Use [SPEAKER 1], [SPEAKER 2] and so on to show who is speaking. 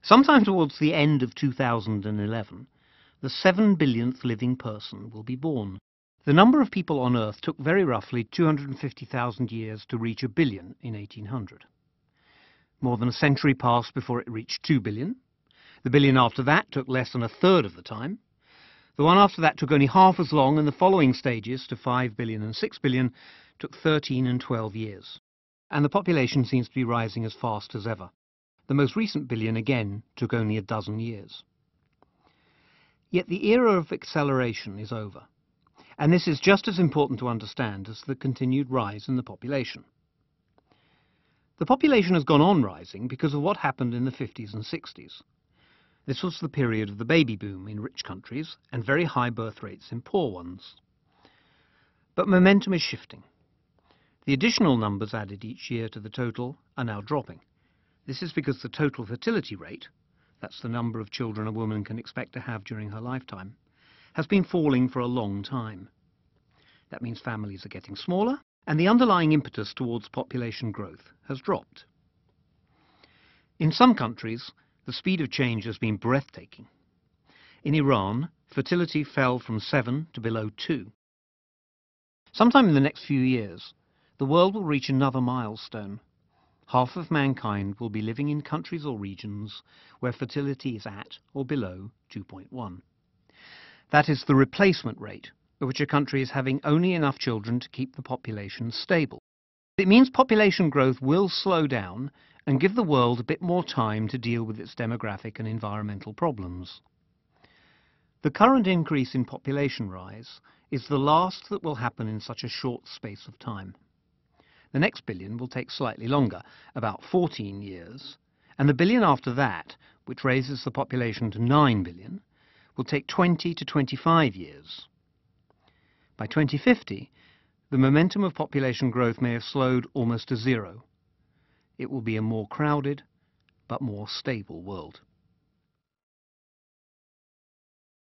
[SPEAKER 1] Sometime towards the end of 2011, the 7 billionth living person will be born. The number of people on Earth took very roughly 250,000 years to reach 1 billion in 1800. More than a century passed before it reached 2 billion. The billion after that took less than a third of the time. The one after that took only half as long, and the following stages to 5 billion and 6 billion took 13 and 12 years. And the population seems to be rising as fast as ever. The most recent billion, again, took only a dozen years. Yet the era of acceleration is over, and this is just as important to understand as the continued rise in the population. The population has gone on rising because of what happened in the 50s and 60s. This was the period of the baby boom in rich countries and very high birth rates in poor ones. But momentum is shifting. The additional numbers added each year to the total are now dropping. This is because the total fertility rate, that's the number of children a woman can expect to have during her lifetime, has been falling for a long time. That means families are getting smaller, and the underlying impetus towards population growth has dropped. In some countries, the speed of change has been breathtaking. In Iran, fertility fell from 7 to below 2. Sometime in the next few years, the world will reach another milestone. Half of mankind will be living in countries or regions where fertility is at or below 2.1. That is the replacement rate, at which a country is having only enough children to keep the population stable. It means population growth will slow down and give the world a bit more time to deal with its demographic and environmental problems. The current increase in population rise is the last that will happen in such a short space of time. The next billion will take slightly longer, about 14 years, and the billion after that, which raises the population to 9 billion, will take 20 to 25 years. By 2050, the momentum of population growth may have slowed almost to zero. It will be a more crowded, but more stable world.